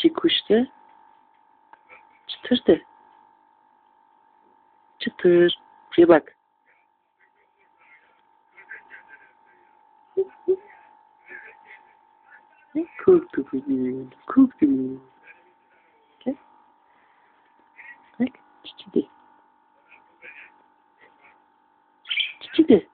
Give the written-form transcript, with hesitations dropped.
Cici kuş de. Çıtır de. Çıtır. Şuraya bak. Korktu bugün. Korktu. Gel. Bak. Cici de. Cici de.